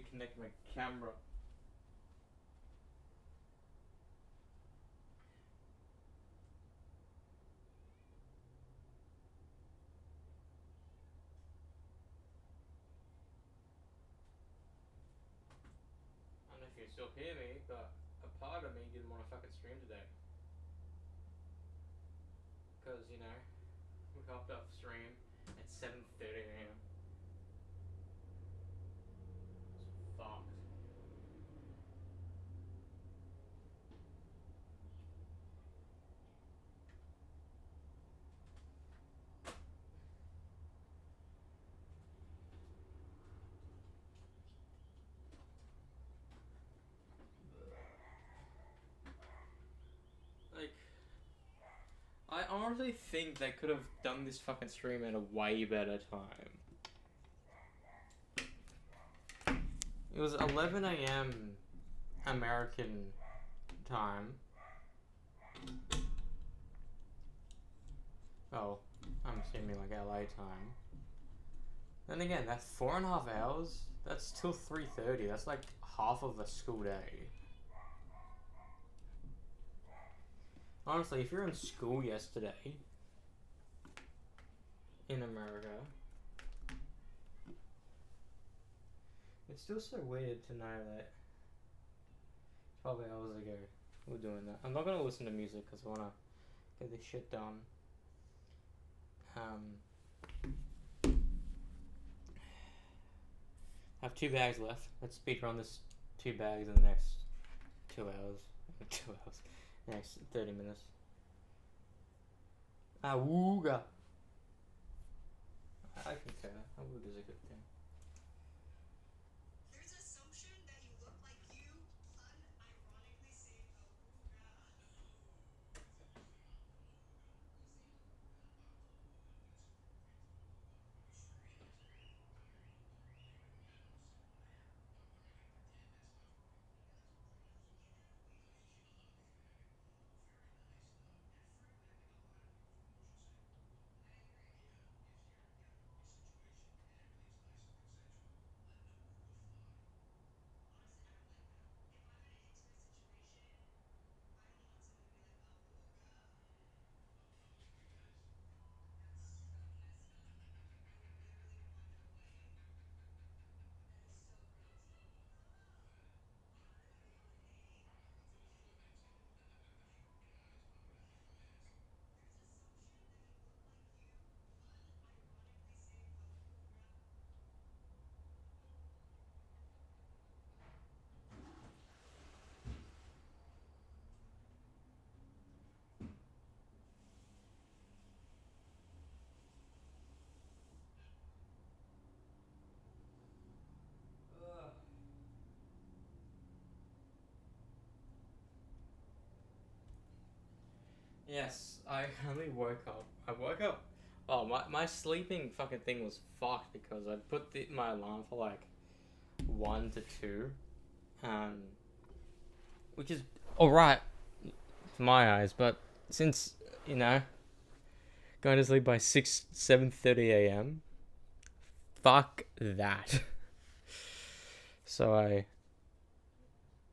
reconnect my camera. I don't know if you can still hear me, but a part of me didn't want to fucking stream today. Because, you know, we hopped off stream at 7:30 a.m. It's fucked. Like, I honestly think they could have done this fucking stream at a way better time. It was 11 a.m. American time. Oh, I'm assuming like LA time. Then again, that's 4.5 hours. That's till 3:30. That's like half of a school day. Honestly, if you're in school yesterday in America, it's still so weird to know that 12 hours ago we're doing that. I'm not gonna listen to music because I wanna get this shit done. I have 2 bags left. Let's speed run this 2 bags in the next 2 hours. 2 hours. Next 30 minutes. Awooga. I concur. Awooga is a good thing. There's assumption that you look like you unironically say awooga. Yes, I only woke up. I woke up. Oh, my sleeping fucking thing was fucked because I put my alarm for like 1 to 2, which is alright to my eyes, but since, you know, going to sleep by 7:30 a.m., fuck that. So I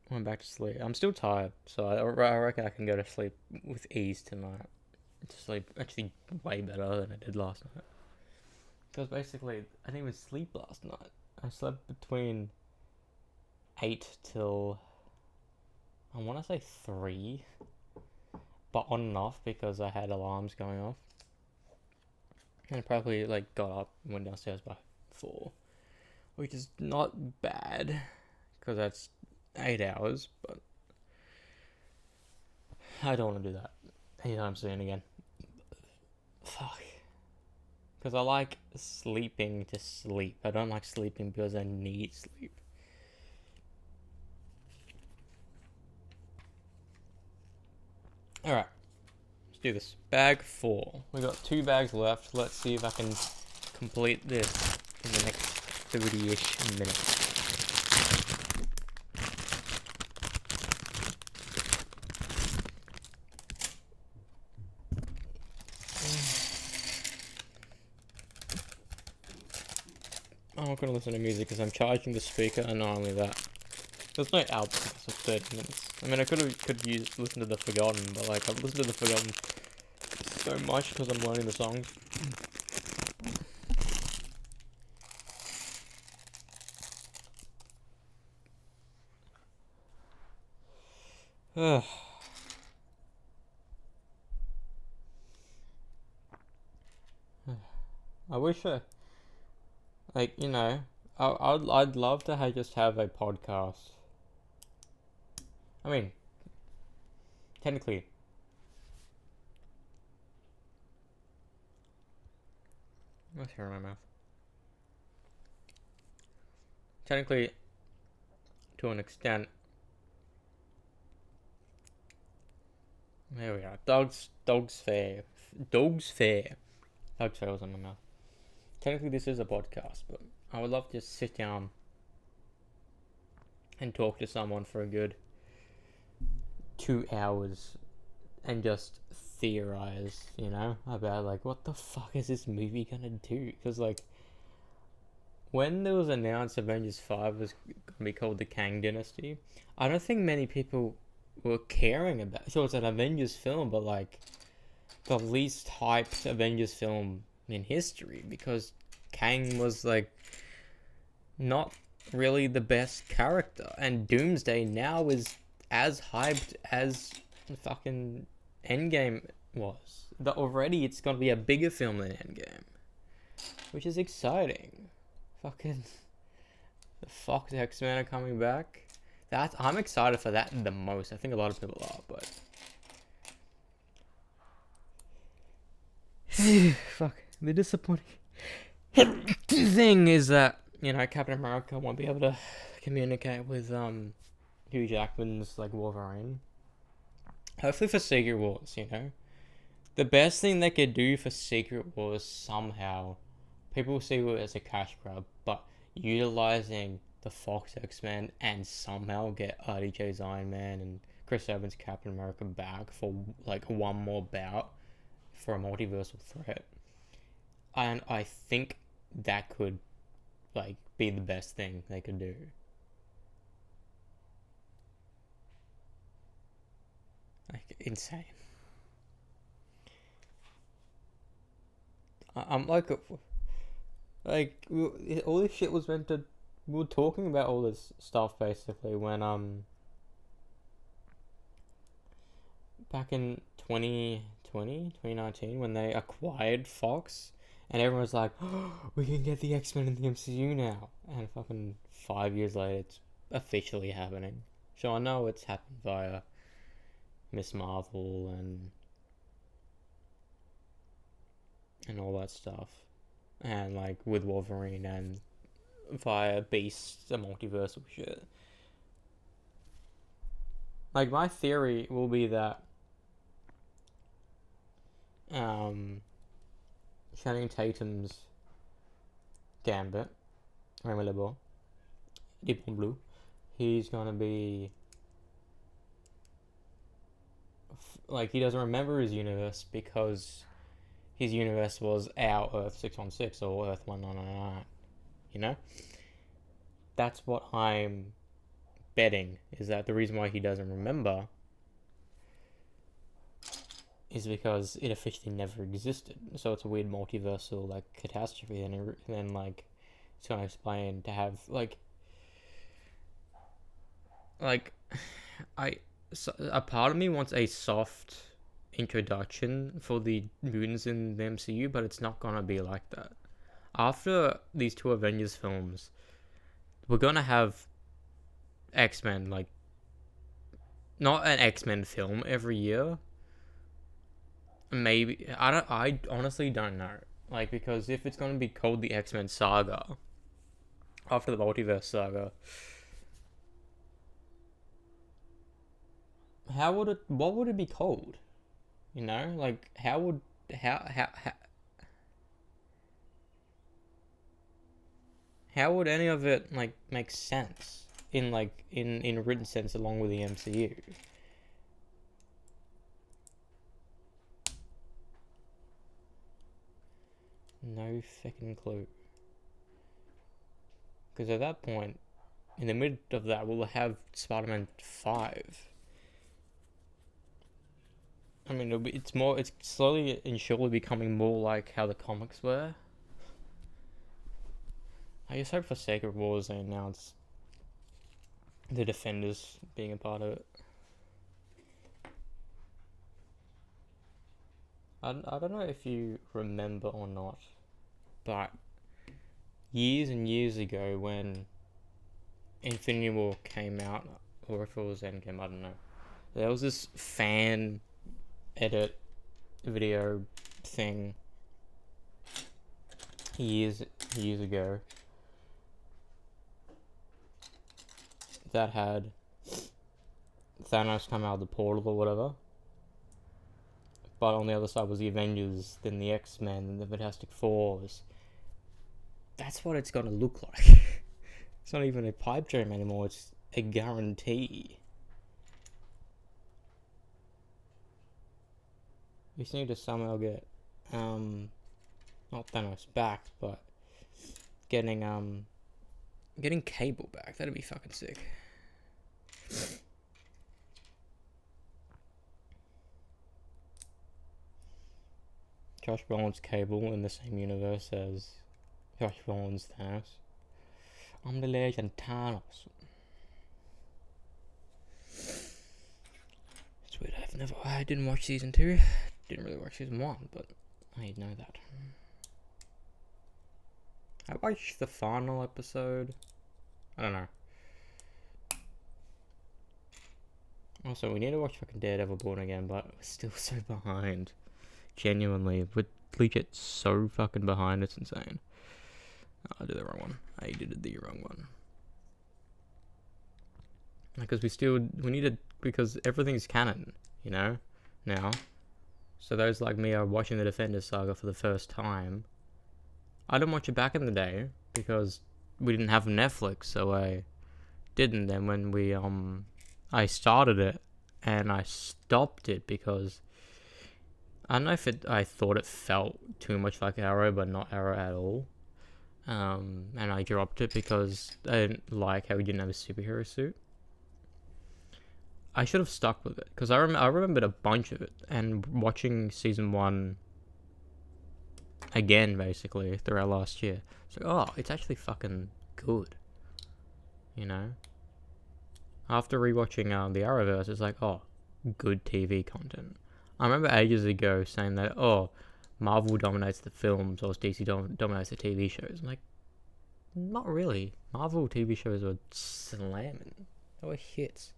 went back to sleep. I'm still tired, so I reckon I can go to sleep with ease tonight. To sleep actually way better than I did last night. Because basically, I didn't even sleep last night. I slept between 8 till, I want to say 3, but on and off because I had alarms going off. And I probably like got up and went downstairs by 4, which is not bad because that's 8 hours, but I don't want to do that anytime soon again. Fuck. Because I like sleeping to sleep. I don't like sleeping because I need sleep. Alright. Let's do this. Bag 4. We got 2 bags left. Let's see if I can complete this in the next 30-ish minutes. I'm not gonna listen to music because I'm charging the speaker, and not only that, there's no album for 30 minutes. I mean, I could use listen to The Forgotten, but like I've listened to The Forgotten so much because I'm learning the songs. Ugh. I wish like, you know, I'd love to just have a podcast. I mean, technically, what's here in my mouth? Technically, to an extent, there we are. Dogs fair. Dogs fair. Dogs fair was in my mouth. Technically, this is a podcast, but I would love to just sit down and talk to someone for a good 2 hours and just theorize, you know, about like what the fuck is this movie gonna do? Because like when there was announced Avengers 5 was gonna be called the Kang Dynasty, I don't think many people were caring about. So it's an Avengers film, but like the least hyped Avengers film in history because Kang was like not really the best character, and Doomsday now is as hyped as fucking Endgame was. Already it's gonna be a bigger film than Endgame, which is exciting. Fucking the Fox X-Men are coming back. I'm excited for that the most. I think a lot of people are, but fuck, the disappointing thing is that, you know, Captain America won't be able to communicate with Hugh Jackman's like Wolverine. Hopefully for Secret Wars, you know, the best thing they could do for Secret Wars somehow, people see it as a cash grab, but utilizing the Fox X-Men and somehow get RDJ's Iron Man and Chris Evans Captain America back for like one more bout for a multiversal threat. And I think that could like be the best thing they could do. Like insane. I'm like all this shit was meant to. We were talking about all this stuff basically when back in 2019 when they acquired Fox, and everyone was like, oh, we can get the X-Men in the MCU now, and fucking 5 years later it's officially happening. So I know it's happened via Miss Marvel and all that stuff, and like with Wolverine and via Beast, the multiversal shit. Like my theory will be that Channing Tatum's Gambit, Remy LeBeau, Deep Blue, he's gonna be like, he doesn't remember his universe because his universe was our Earth 616 or Earth 1999. You know, that's what I'm betting, is that the reason why he doesn't remember is because it officially never existed. So it's a weird multiversal like catastrophe, and then like it's gonna explain to have like a part of me wants a soft introduction for the mutants in the MCU, but it's not gonna be like that. After these two Avengers films, we're gonna have X-Men, like not an X-Men film every year. Maybe I honestly don't know. Like, because if it's gonna be called the X-Men saga after the multiverse saga, what would it be called? You know, like how would any of it like make sense in like in a written sense along with the MCU? No fucking clue. Because at that point, in the mid of that, we'll have Spider-Man 5. I mean, it's slowly and surely becoming more like how the comics were. I just hope for sake of Wars they announce the Defenders being a part of it. I don't know if you remember or not, but years and years ago when Infinity War came out, or if it was Endgame, I don't know, there was this fan edit video thing years ago that had Thanos come out of the portal or whatever, but on the other side was the Avengers, then the X-Men, and the Fantastic Fours. That's what it's gonna look like. It's not even a pipe dream anymore, it's a guarantee. We just need to somehow get not Thanos back, but getting Cable back. That'd be fucking sick. Josh Brolin's Cable in the same universe as Josh Brolin's Thanos. I'm the legend Thanos. It's weird. I didn't watch season 2. Didn't really watch season 1, but I know that. I watched the final episode. I don't know. Also, we need to watch fucking Daredevil Born Again, but we're still so behind. Genuinely, we're legit so fucking behind, it's insane. Oh, I did the wrong one. I did the wrong one. Because we need to, because everything's canon, you know, now. So those like me are watching the Defenders saga for the first time. I didn't watch it back in the day, because we didn't have Netflix, so I didn't. Then when I started it, and I stopped it because I don't know if I thought it felt too much like Arrow, but not Arrow at all. And I dropped it because I didn't like how he didn't have a superhero suit. I should have stuck with it because I remembered a bunch of it, and watching season 1 again basically throughout last year. So it's actually fucking good, you know. After rewatching the Arrowverse, it's like good TV content. I remember ages ago saying that Marvel dominates the films or DC dominates the TV shows. I'm like, not really. Marvel TV shows were slamming. They were hits.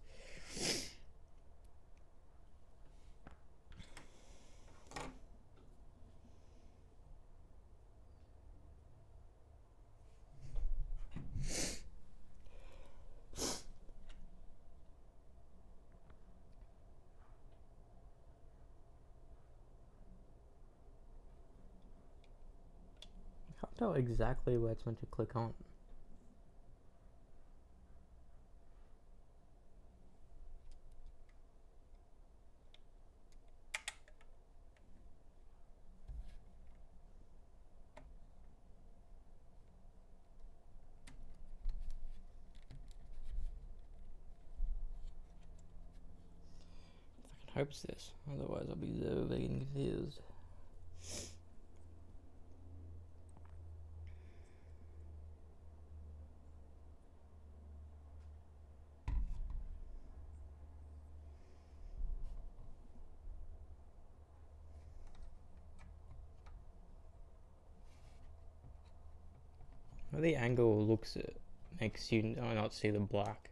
I can't tell exactly where it's meant to click on. I hope it's this, otherwise I'll be so fucking confused. Where the angle looks it makes you not see the black.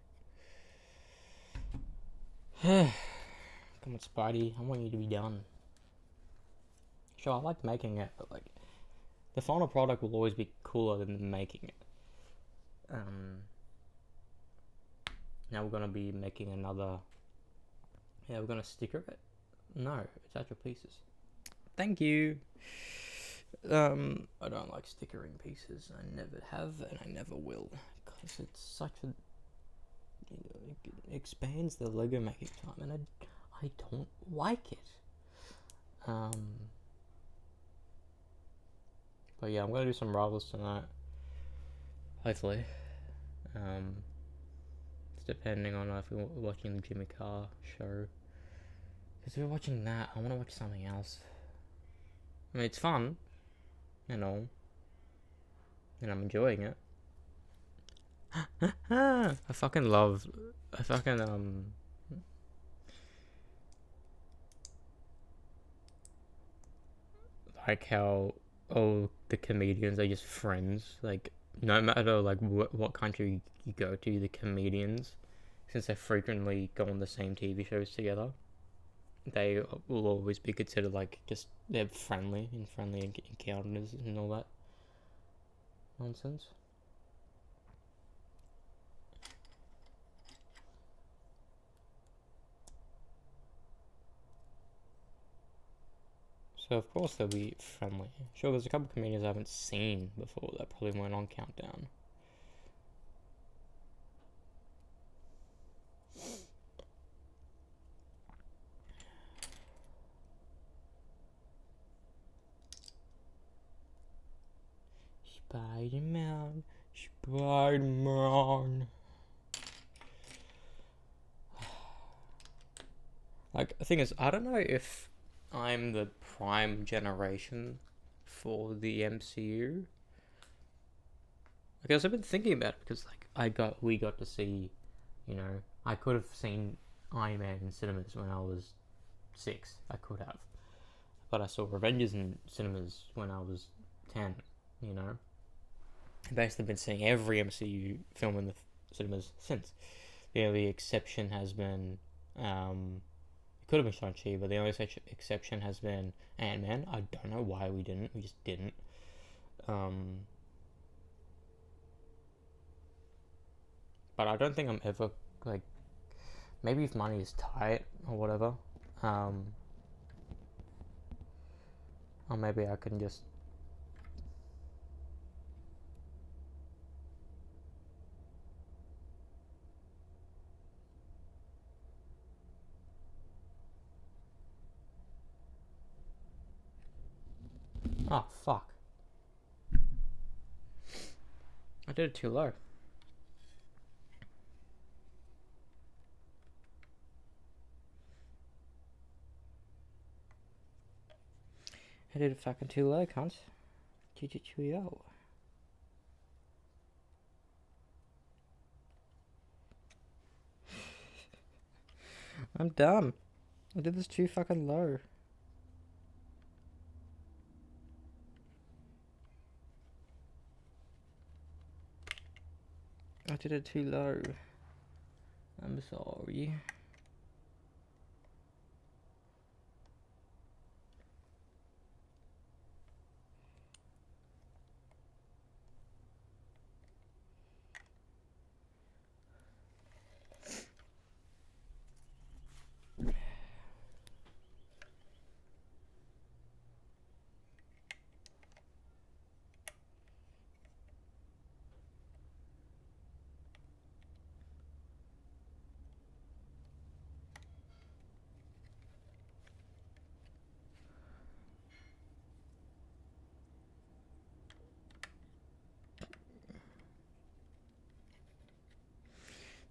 Come on, Spidey, I want you to be done. Sure, I like making it, but like, the final product will always be cooler than making it. Now we're gonna be making another. Yeah, we're gonna sticker it. No, it's actual pieces. Thank you. I don't like stickering pieces. I never have, and I never will, because it's such a. It expands the Lego making time, and I don't like it. But yeah, I'm gonna do some Rivals tonight. Hopefully. It's depending on if we're watching the Jimmy Carr show. Because if we're watching that, I want to watch something else. I mean, it's fun, and all, and I'm enjoying it. I fucking like how all the comedians are just friends. Like, no matter like what country you go to, the comedians, since they frequently go on the same TV shows together, they will always be considered like just they're friendly encounters and all that nonsense. So of course they'll be friendly. Sure, there's a couple comedians I haven't seen before that probably weren't on Countdown. Spider-Man, Spider-Man. Like, the thing is, I don't know if I'm the prime generation for the MCU. Because I've been thinking about it because like we got to see, I could have seen Iron Man in cinemas when I was 6. I could have, but I saw Avengers in cinemas when I was 10. I've basically been seeing every MCU film in the cinemas since. The only exception has been, it could have been Shang-Chi, but the only exception has been Ant-Man. I don't know why we didn't. We just didn't. But I don't think I'm ever, like, maybe if money is tight or whatever, or maybe I can just oh fuck, I did it too low. I did it fucking too low, cunt. Cheerio. I'm dumb. I did this too fucking low. I did it too low. I'm sorry.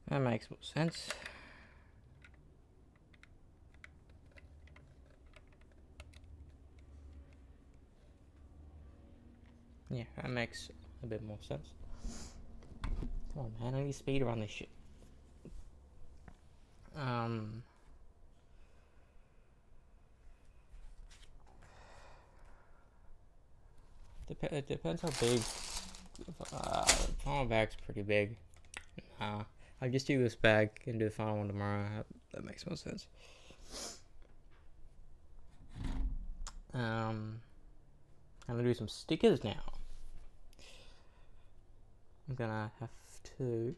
That makes more sense. Yeah, that makes a bit more sense. Come on, man, I need speed around this shit. It depends how big. Final bag's pretty big. I'll just do this bag and do the final one tomorrow. That makes more sense. I'm gonna do some stickers now. I'm gonna have to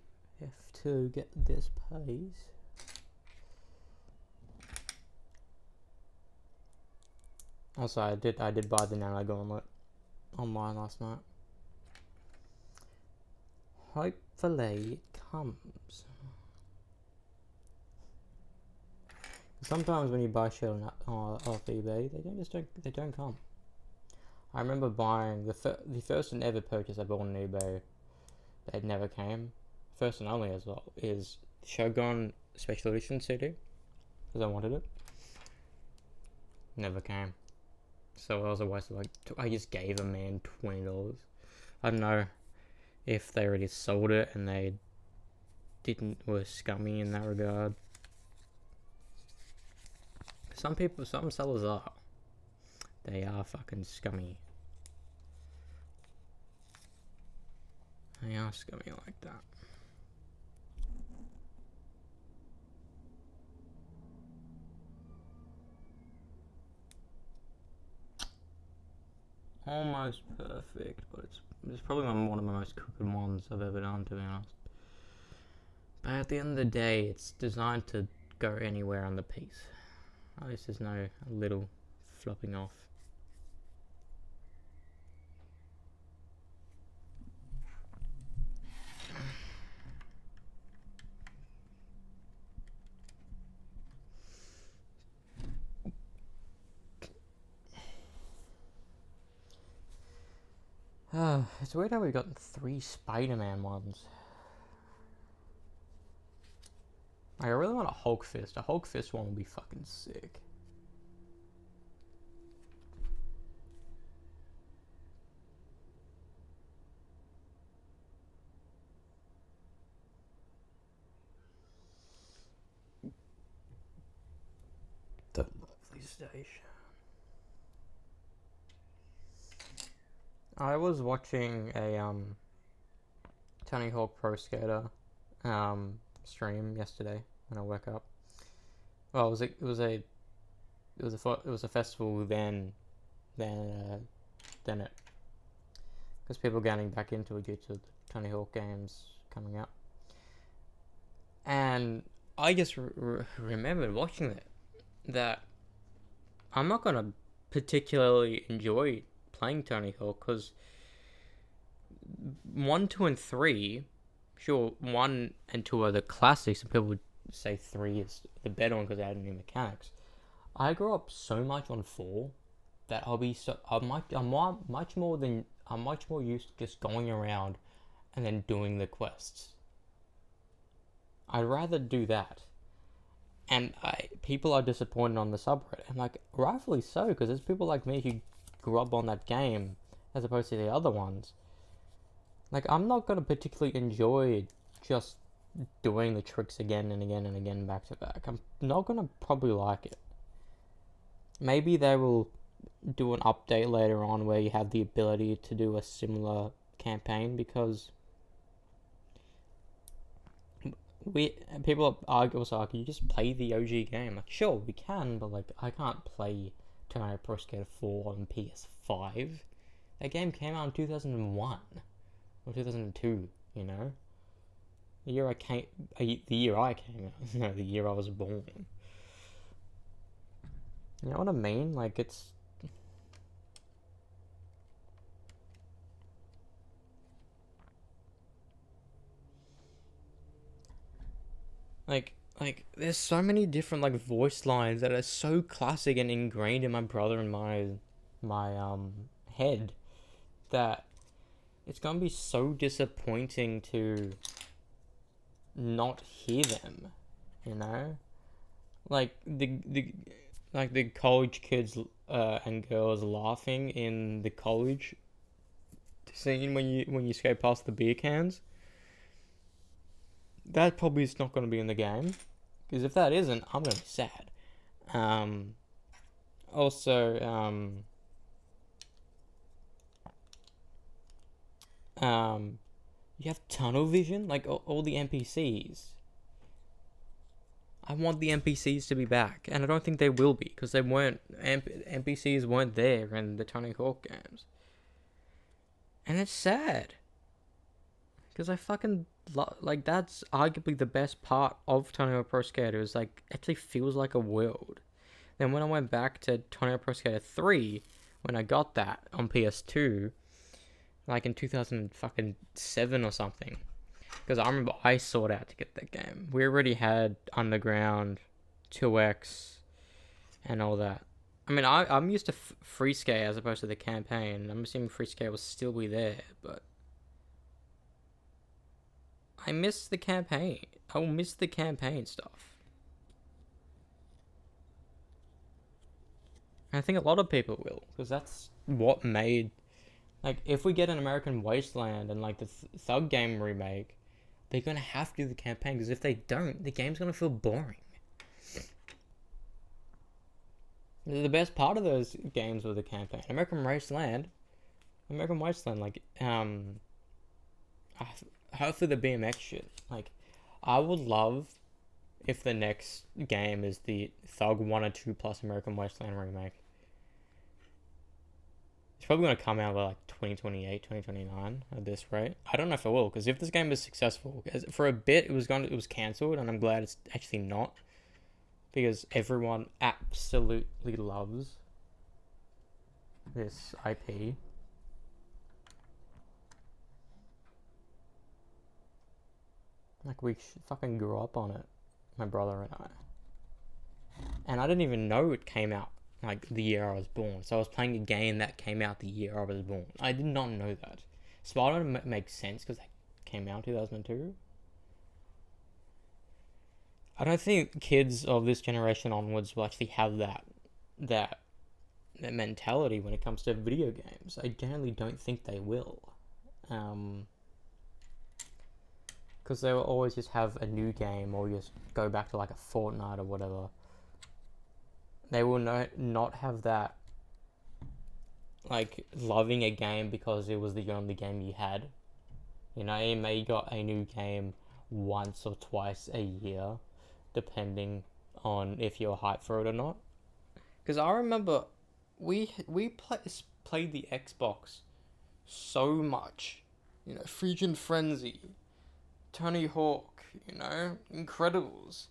get this page. Also, I did buy the Nano Gauntlet online last night. Hopefully it comes. Sometimes when you buy shit off eBay, they don't come. I remember buying the first and ever purchase I bought on eBay. It never came first and only as well, is Shogun Special Edition CD, because I wanted it. Never came. So it was a waste of like, I just gave a man $20. I don't know if they already sold it and they were scummy in that regard. Some sellers are. They are fucking scummy. They are scummy like that. Almost perfect, but it's probably one of the most crooked ones I've ever done, to be honest. But at the end of the day, it's designed to go anywhere on the piece. At least there's no little flopping off. It's weird how we've got 3 Spider-Man ones. I really want a Hulk Fist. A Hulk Fist one would be fucking sick. The lovely station. I was watching a Tony Hawk Pro Skater stream yesterday when I woke up. Well, it was a festival then it, because people getting back into it due to the Tony Hawk games coming out, and I just remembered watching that I'm not gonna particularly enjoy playing Tony Hawk, because 1, 2, and 3, sure, 1 and 2 are the classics, and people would say 3 is the better one because it had new mechanics. I grew up so much on 4 that I'm much more used to just going around and then doing the quests. I'd rather do that. And people are disappointed on the subreddit. I'm like, rightfully so, because there's people like me who grew up on that game as opposed to the other ones. Like, I'm not going to particularly enjoy just doing the tricks again and again and again back to back. I'm not going to probably like it. Maybe they will do an update later on where you have the ability to do a similar campaign, because people argue, you just play the OG game. Like, sure, we can, but like, I can't play Tony Hawk Pro Skater 4 on PS5. That game came out in 2001 or 2002. You know, the year I came out. No, the year I was born. You know what I mean? Like, it's like there's so many different like voice lines that are so classic and ingrained in my brother and my head, that it's gonna be so disappointing to not hear them, you know? Like the college kids and girls laughing in the college scene when you skate past the beer cans. That probably is not going to be in the game, because if that isn't, I'm going to be sad. Also, you have tunnel vision, like all the NPCs. I want the NPCs to be back, and I don't think they will be, because NPCs weren't there in the Tony Hawk games. And it's sad, because I fucking like, that's arguably the best part of Tony Hawk Pro Skater, is like, actually feels like a world. Then when I went back to Tony Hawk Pro Skater 3, when I got that on PS2, like in 2007 or something, because I remember I sought out to get that game. We already had Underground, 2X, and all that. I mean, I'm used to free skate as opposed to the campaign. I'm assuming free skate will still be there, but I miss the campaign. I will miss the campaign stuff. I think a lot of people will, because that's what made, like, if we get an American Wasteland and like the Thug game remake, they're gonna have to do the campaign, because if they don't, the game's gonna feel boring. The best part of those games were the campaign. American Wasteland, like, hopefully the BMX shit. Like, I would love if the next game is the Thug 1 or 2 plus American Wasteland remake. It's probably going to come out by like 2028, 2029 at this rate. I don't know if it will, because if this game is successful, for a bit it was cancelled, and I'm glad it's actually not, because everyone absolutely loves this IP. Like, we fucking grew up on it, my brother and I. And I didn't even know it came out like the year I was born. So I was playing a game that came out the year I was born. I did not know that. Spider-Man makes sense because that came out in 2002. I don't think kids of this generation onwards will actually have that mentality when it comes to video games. I generally don't think they will. Because they will always just have a new game or just go back to like a Fortnite or whatever. They will not have that, like, loving a game because it was the only game you had. You know, you may got a new game once or twice a year, depending on if you're hyped for it or not. Because I remember we played the Xbox so much. You know, Fusion Frenzy, Tony Hawk, you know, Incredibles.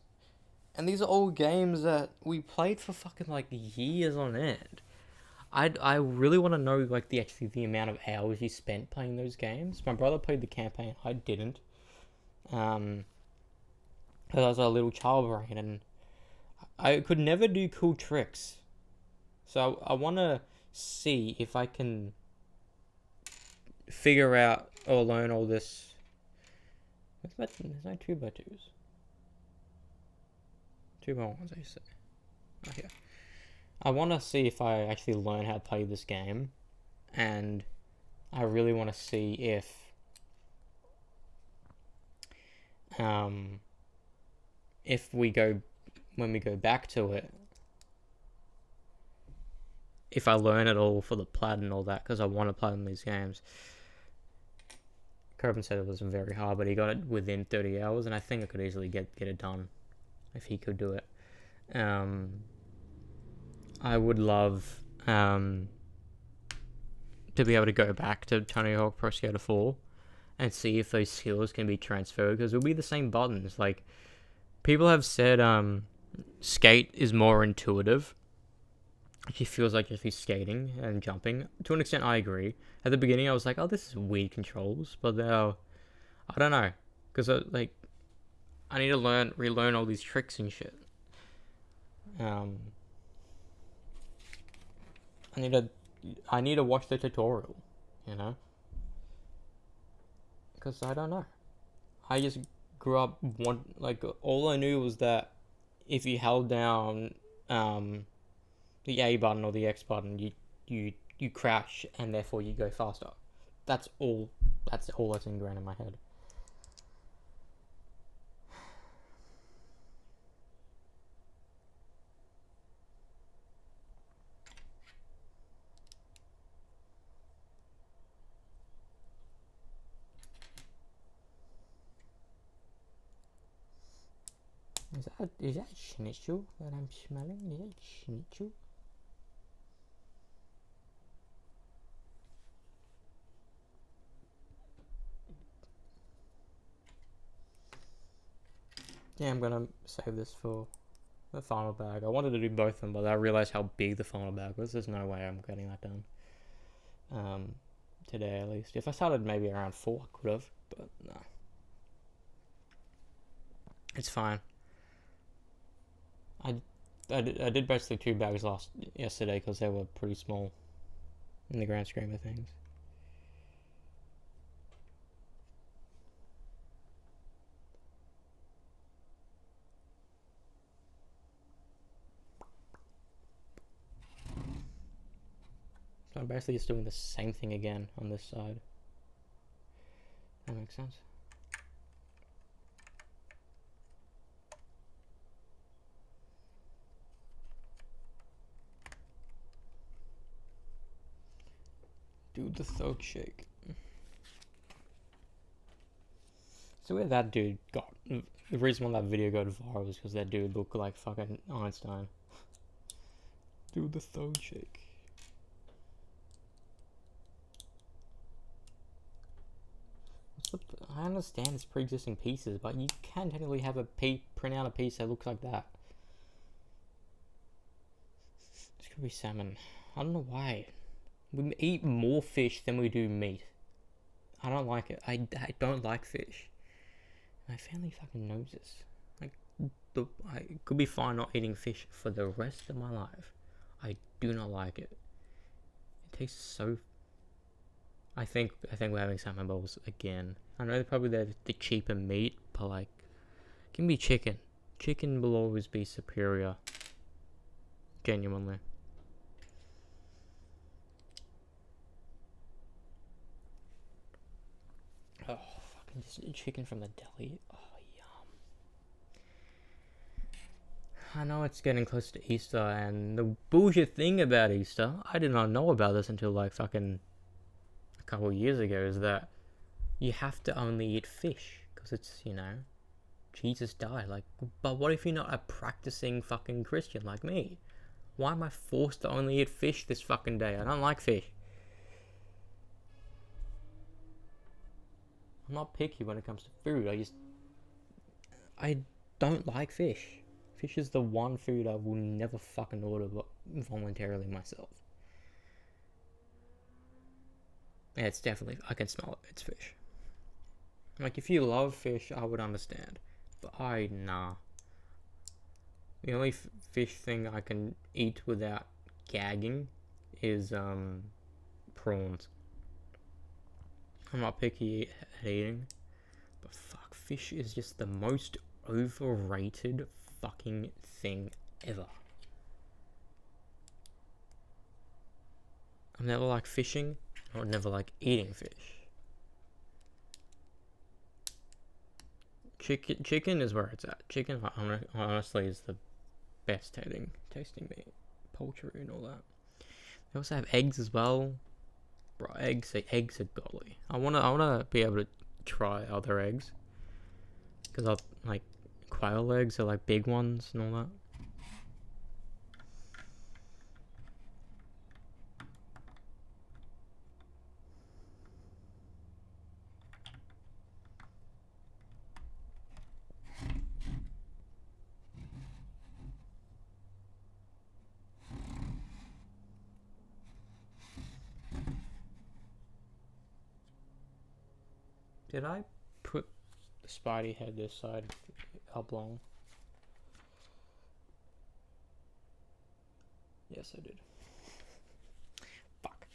And these are all games that we played for fucking like years on end. I really want to know like the amount of hours you spent playing those games. My brother played the campaign, I didn't. Because I was a little child brain and I could never do cool tricks. So I want to see if I can figure out or learn all this. There's no 2x2s. 2x1s, I say. Oh, yeah. I want to see if I actually learn how to play this game, and I really want to see if when we go back to it, if I learn it all for the plat and all that, because I want to play these games. Corbin said it was very hard, but he got it within 30 hours, and I think I could easily get it done if he could do it. I would love to be able to go back to Tony Hawk Pro Skater 4 and see if those skills can be transferred, because it'll be the same buttons. Like, people have said Skate is more intuitive. It feels like if he's skating and jumping. To an extent, I agree. At the beginning, I was like, oh, this is weird controls. But now, I don't know. Because, I need to relearn all these tricks and shit. I need to watch the tutorial, you know? Because I don't know. I just grew up, all I knew was that if you held down, the A button or the X button, you crouch and therefore you go faster. That's all that's ingrained in my head. Is that schnitzel that I'm smelling? Is that schnitzel? Yeah, I'm gonna save this for the final bag. I wanted to do both of them, but I realized how big the final bag was. There's no way I'm getting that done. Today at least. If I started maybe around 4, I could have, but no. It's fine. I did basically 2 bags yesterday because they were pretty small in the grand scheme of things. So I'm basically just doing the same thing again on this side. That makes sense. Do the thug shake. So where that dude got, the reason why that video got viral was because that dude looked like fucking Einstein. Do the thug shake. I understand it's pre-existing pieces, but you can technically have print out a piece that looks like that. This could be salmon. I don't know why. We eat more fish than we do meat. I don't like it. I don't like fish. My family fucking knows this. Like, I could be fine not eating fish for the rest of my life. I do not like it. It tastes so. I think we're having salmon bowls again. I know probably they're the cheaper meat, but like, give me chicken. Chicken will always be superior. Genuinely. Oh, fucking just chicken from the deli. Oh, yum. I know it's getting close to Easter, and the bullshit thing about Easter, I did not know about this until like fucking a couple of years ago, is that you have to only eat fish because it's, you know, Jesus died. Like, but what if you're not a practicing fucking Christian like me? Why am I forced to only eat fish this fucking day? I don't like fish. I'm not picky when it comes to food. I don't like fish. Fish is the one food I will never fucking order voluntarily myself. Yeah, it's definitely, I can smell it. It's fish. Like, if you love fish, I would understand. But nah. The only fish thing I can eat without gagging is prawns. I'm not picky at eating, but fuck, fish is just the most overrated fucking thing ever. I've never liked fishing, I would never like eating fish. Chicken is where it's at. Chicken honestly is the best tasting meat. Poultry and all that. They also have eggs as well. Bro, eggs are godly. I wanna be able to try other eggs, because I like quail eggs are like big ones and all that. Did I put the Spidey head this side oblong? Yes, I did. Fuck.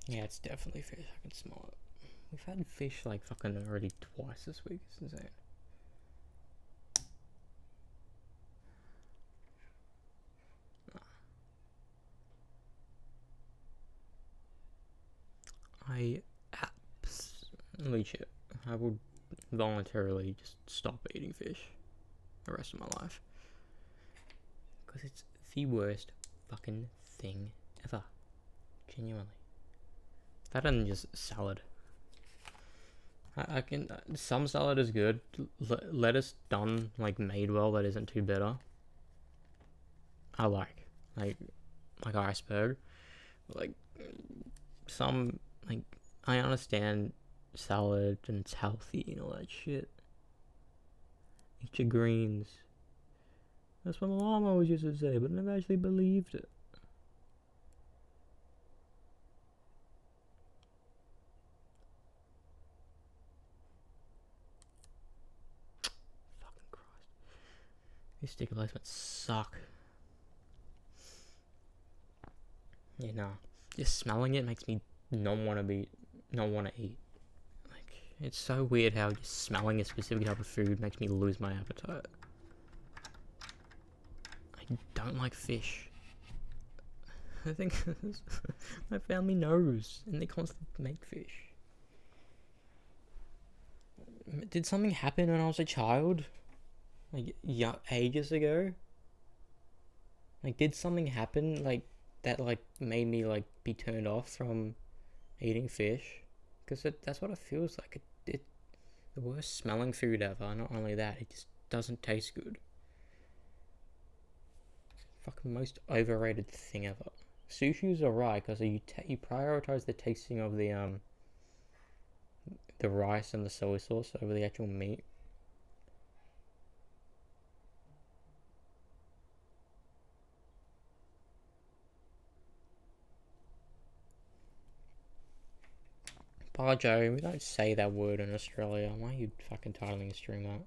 Yeah, it's definitely fish. I can smell it. We've had fish like fucking already twice this week. It's insane. I I would voluntarily just stop eating fish the rest of my life, because it's the worst fucking thing ever. Genuinely. That and just salad. I can, some salad is good. Lettuce done like made well that isn't too bitter, I like. like iceberg. Like some like I understand salad and it's healthy and all that shit. Eat your greens. That's what my mom always used to say, but I never actually believed it. Fucking Christ. These sticker placements suck. Yeah, nah. Just smelling it makes me not want to eat. Like, it's so weird how just smelling a specific type of food makes me lose my appetite. I don't like fish. I think my family knows, and they constantly make fish. Did something happen when I was a child? Like, yeah, ages ago? Like, did something happen, like, that, like, made me, like, be turned off from eating fish? Because that's what it feels like. It the worst smelling food ever. Not only that, it just doesn't taste good. Fucking most overrated thing ever. Sushi's alright because you prioritize the tasting of the rice and the soy sauce over the actual meat. Barjo, we don't say that word in Australia. Why are you fucking titling your stream that?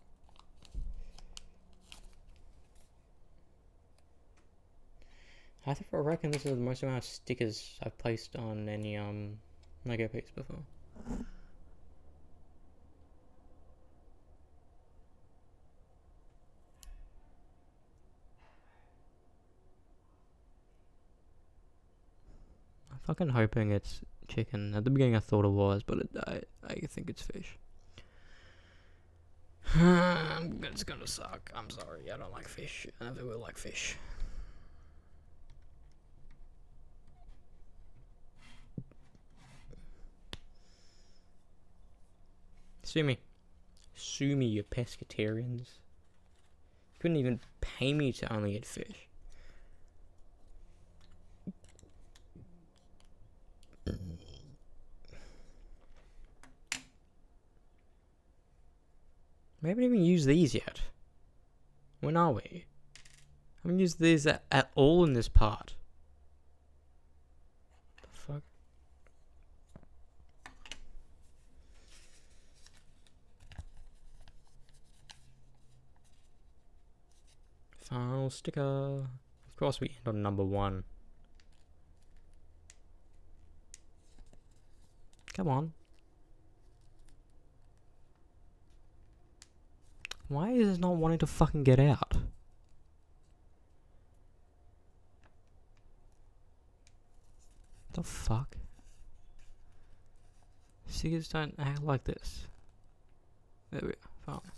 I reckon this is the most amount of stickers I've placed on any Lego piece before. I'm fucking hoping it's chicken. At the beginning I thought it was, but I think it's fish. It's gonna suck. I'm sorry. I don't like fish. I never will like fish. Sue me. Sue me, you pescatarians. You couldn't even pay me to only eat fish. We haven't even used these yet. When are we? I haven't used these at all in this part. The fuck? Final sticker. Of course we end on number 1. Come on. Why is it not wanting to fucking get out? The fuck? Stickers don't act like this. There we go. Fine.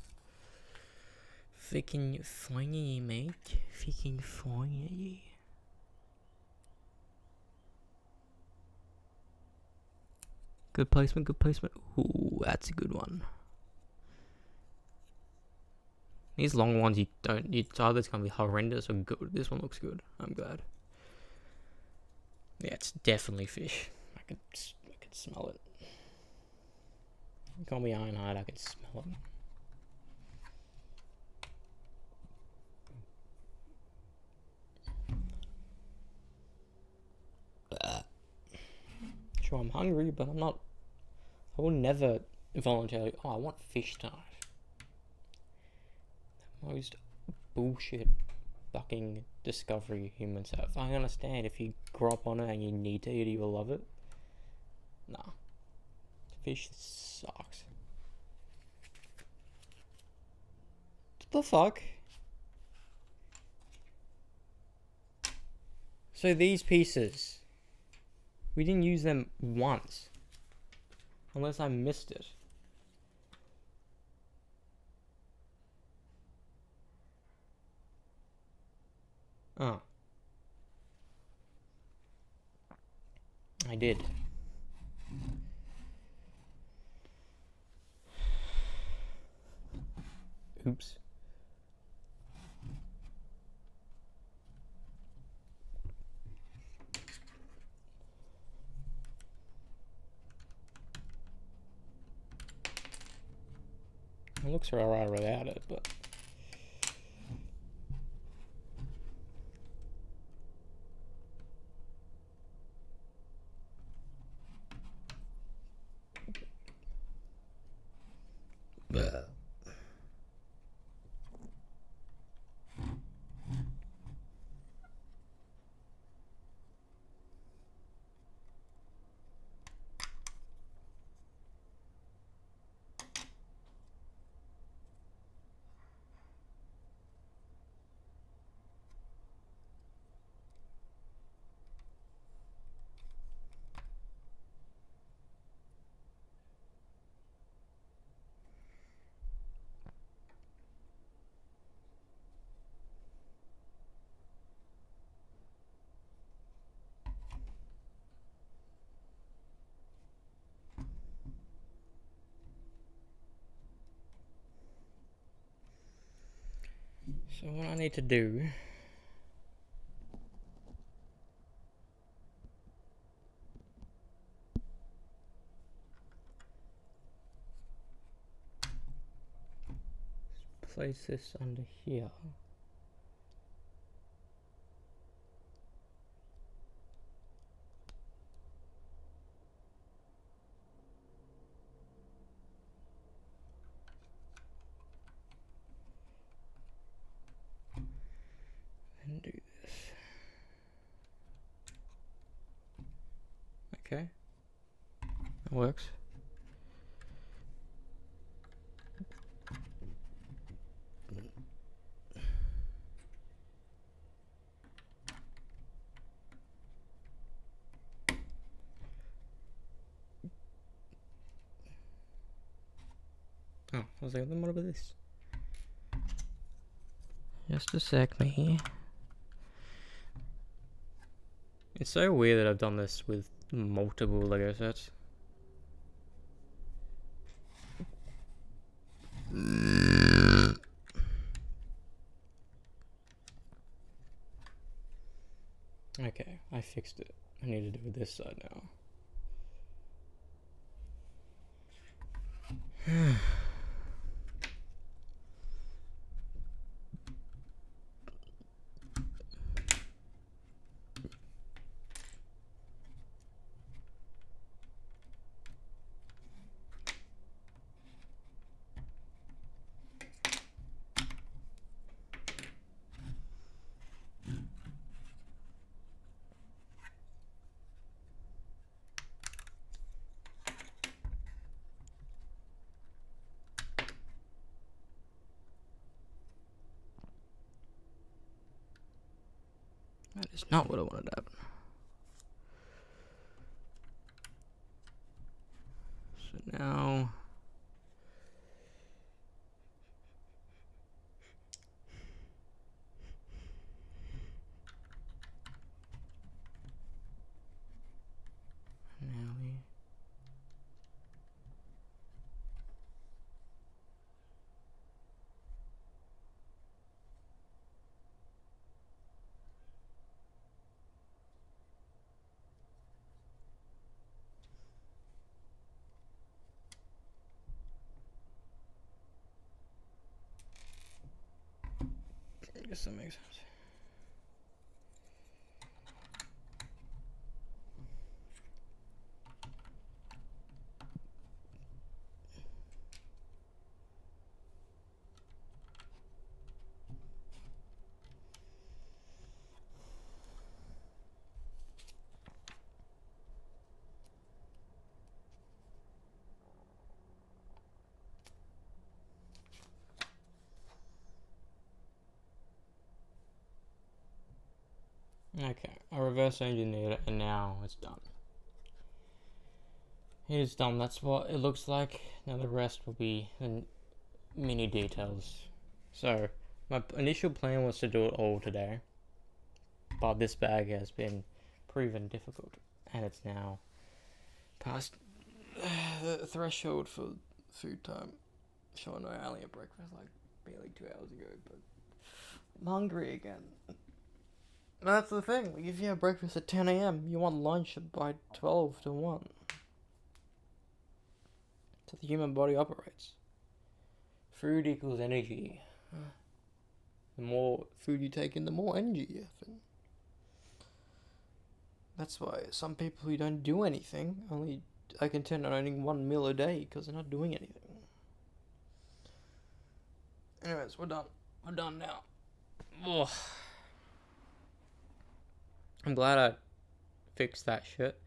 Freaking funny, mate. Freaking funny. Good placement, good placement. Ooh, that's a good one. These long ones, it's either it's gonna be horrendous or good. This one looks good. I'm glad. Yeah, it's definitely fish. I can smell it. Call me Ironhide, I can smell it. Sure, I'm hungry, but I'm not. I will never voluntarily. Oh, I want fish tonight. The most bullshit fucking discovery humans have. I understand if you grow up on it and you need to eat it, you will love it. Nah. Fish sucks. What the fuck? So these pieces, we didn't use them once. Unless I missed it. Oh. I did. Oops. looks alright without it, but so what I need to do is place this under here. And do this. Okay. That works. Oh, I was like, then what about this? Just a sec, me. It's so weird that I've done this with multiple Lego sets. Okay, I fixed it. I need to do this side now. That is not what I wanted to happen. So now... Now we... I guess that makes sense. Okay, I reverse engineered it and now it's done. It is done, that's what it looks like. Now the rest will be the mini details. So, my initial plan was to do it all today. But this bag has been proven difficult. And it's now past the threshold for food time. Sure, I know I only had breakfast like barely 2 hours ago, but I'm hungry again. That's the thing. Like, if you have breakfast at 10 a.m., you want lunch by 12 to 1. That's how the human body operates. Food equals energy. The more food you take in, the more energy you have. That's why some people who don't do anything are content on only 1 meal a day because they're not doing anything. Anyways, we're done. We're done now. Ugh. I'm glad I fixed that shit.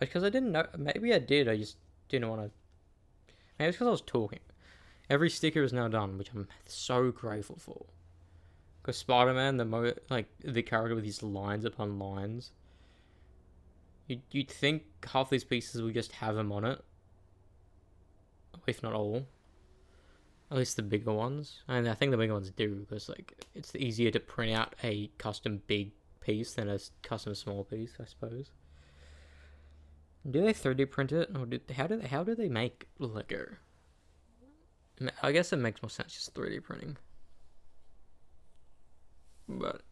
Because I didn't know. Maybe I did. I just didn't want to. Maybe it's because I was talking. Every sticker is now done, which I'm so grateful for. Because Spider-Man, the character with his lines upon lines, you'd think half these pieces would just have him on it, if not all. At least the bigger ones, and I think the bigger ones do, because it's easier to print out a custom big piece than a custom small piece, I suppose. Do they 3D print it, or how do they make Lego? I guess it makes more sense just 3D printing. But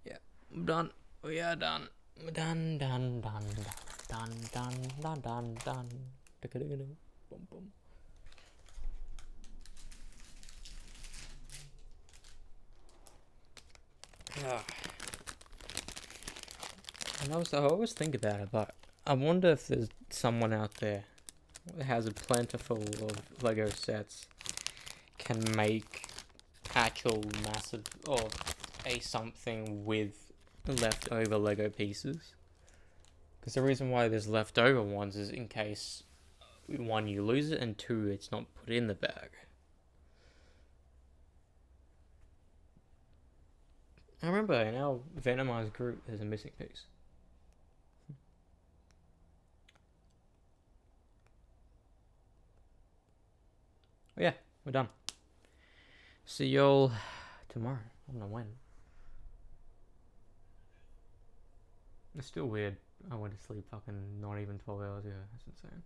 yeah, I'm done. We are done. Done. Boom, boom. Yeah. And I always think about it, but I wonder if there's someone out there that has a plentiful of Lego sets, can make actual massive or a something with leftover Lego pieces. Because the reason why there's leftover ones is in case, one, you lose it, and two, it's not put in the bag. I remember in our Venomized group there's a missing piece. Oh yeah, we're done. See y'all tomorrow. I don't know when. It's still weird. I went to sleep fucking not even 12 hours ago. That's insane.